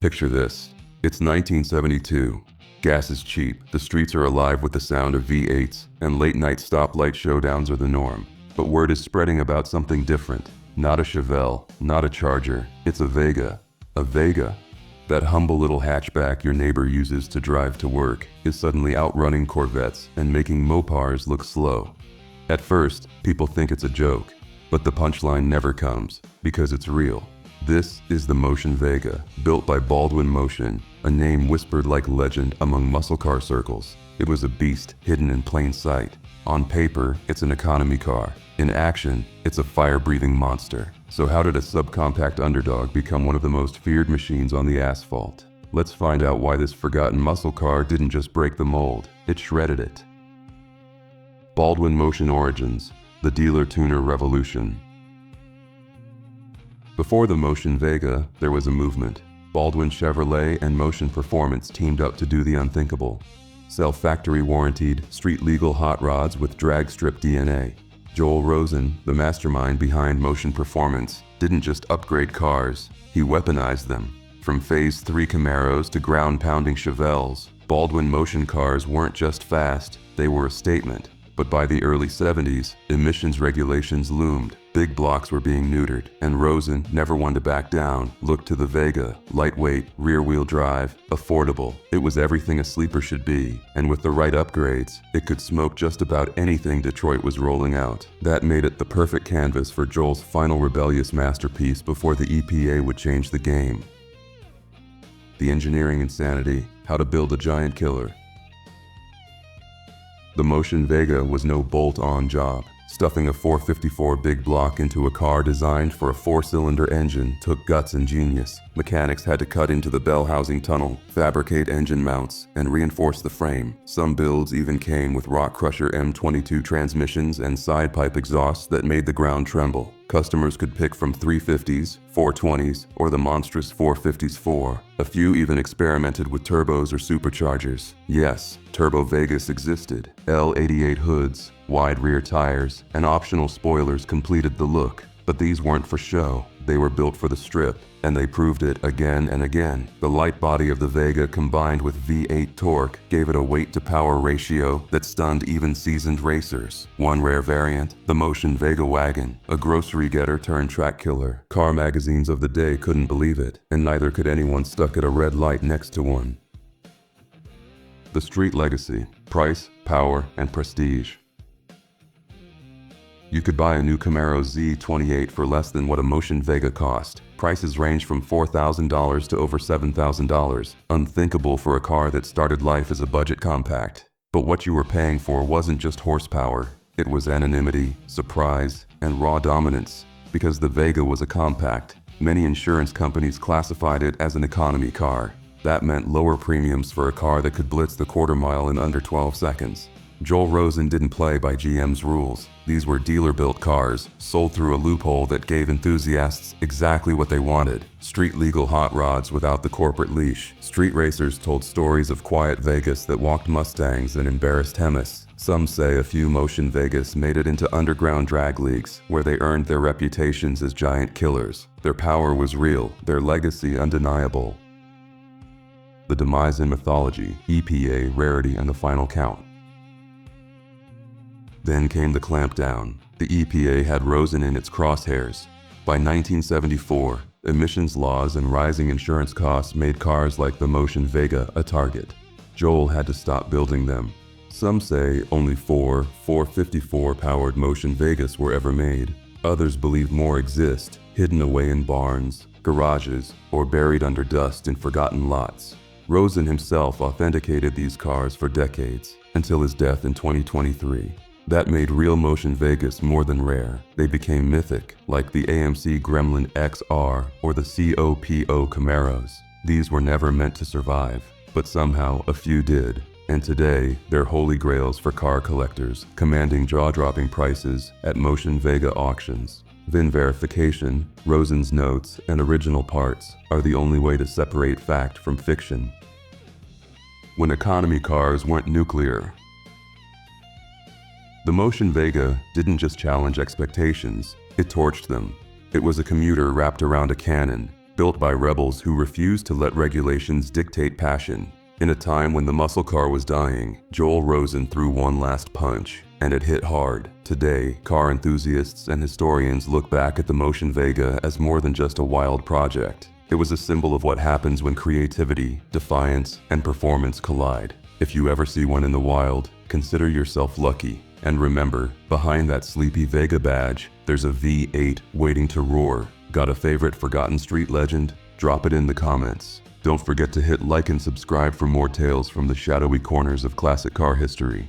Picture this. It's 1972. Gas is cheap, the streets are alive with the sound of V8s, and late-night stoplight showdowns are the norm. But word is spreading about something different. Not a Chevelle, not a Charger, it's a Vega. A Vega. That humble little hatchback your neighbor uses to drive to work is suddenly outrunning Corvettes and making Mopars look slow. At first, people think it's a joke, but the punchline never comes, because it's real. This is the Motion Vega, built by Baldwin Motion, a name whispered like legend among muscle car circles. It was a beast hidden in plain sight. On paper, it's an economy car. In action, it's a fire-breathing monster. So how did a subcompact underdog become one of the most feared machines on the asphalt? Let's find out why this forgotten muscle car didn't just break the mold, it shredded it. Baldwin Motion origins, the dealer tuner revolution. Before the Motion Vega, there was a movement. Baldwin Chevrolet and Motion Performance teamed up to do the unthinkable. Sell factory-warranted, street-legal hot rods with drag strip DNA. Joel Rosen, the mastermind behind Motion Performance, didn't just upgrade cars, he weaponized them. From Phase 3 Camaros to ground-pounding Chevelles, Baldwin Motion cars weren't just fast, they were a statement. But by the early 70s, emissions regulations loomed, big blocks were being neutered, and Rosen, never one to back down, looked to the Vega. Lightweight, rear-wheel drive, affordable. It was everything a sleeper should be, and with the right upgrades, it could smoke just about anything Detroit was rolling out. That made it the perfect canvas for Joel's final rebellious masterpiece before the EPA would change the game. The engineering insanity, how to build a giant killer. The Motion Vega was no bolt-on job. Stuffing a 454 big block into a car designed for a 4-cylinder engine took guts and genius. Mechanics had to cut into the bell housing tunnel, fabricate engine mounts, and reinforce the frame. Some builds even came with Rock Crusher M22 transmissions and side pipe exhausts that made the ground tremble. Customers could pick from 350s, 420s, or the monstrous 450s 4. A few even experimented with turbos or superchargers. Yes, Turbo Vegas existed. L88 hoods, wide rear tires, and optional spoilers completed the look. But these weren't for show. They were built for the strip, and they proved it again and again. The light body of the Vega combined with V8 torque gave it a weight-to-power ratio that stunned even seasoned racers. One rare variant, the Motion Vega wagon, a grocery getter turned track killer. Car magazines of the day couldn't believe it, and neither could anyone stuck at a red light next to one. The street legacy, price, power, and prestige. You could buy a new Camaro Z28 for less than what a Motion Vega cost. Prices range from $4,000 to over $7,000. Unthinkable for a car that started life as a budget compact. But what you were paying for wasn't just horsepower. It was anonymity, surprise, and raw dominance. Because the Vega was a compact, many insurance companies classified it as an economy car. That meant lower premiums for a car that could blitz the quarter mile in under 12 seconds. Joel Rosen didn't play by GM's rules. These were dealer-built cars, sold through a loophole that gave enthusiasts exactly what they wanted. Street-legal hot rods without the corporate leash. Street racers told stories of quiet Vegas that walked Mustangs and embarrassed Demise. Some say a few Motion Vegas made it into underground drag leagues, where they earned their reputations as giant killers. Their power was real, their legacy undeniable. The Demise in mythology, EPA, rarity, and the final count. Then came the clampdown. The EPA had Rosen in its crosshairs. By 1974, emissions laws and rising insurance costs made cars like the Motion Vega a target. Joel had to stop building them. Some say only 4 454-powered Motion Vegas were ever made. Others believe more exist, hidden away in barns, garages, or buried under dust in forgotten lots. Rosen himself authenticated these cars for decades, until his death in 2023. That made real Motion Vegas more than rare. They became mythic, like the AMC Gremlin XR or the COPO Camaros. These were never meant to survive, but somehow a few did. And today, they're holy grails for car collectors, commanding jaw-dropping prices at Motion Vega auctions. VIN verification, Rosen's notes, and original parts are the only way to separate fact from fiction. When economy cars weren't nuclear. The Motion Vega didn't just challenge expectations, it torched them. It was a commuter wrapped around a cannon, built by rebels who refused to let regulations dictate passion. In a time when the muscle car was dying, Joel Rosen threw one last punch, and it hit hard. Today, car enthusiasts and historians look back at the Motion Vega as more than just a wild project. It was a symbol of what happens when creativity, defiance, and performance collide. If you ever see one in the wild, consider yourself lucky. And remember, behind that sleepy Vega badge, there's a V8 waiting to roar. Got a favorite forgotten street legend? Drop it in the comments. Don't forget to hit like and subscribe for more tales from the shadowy corners of classic car history.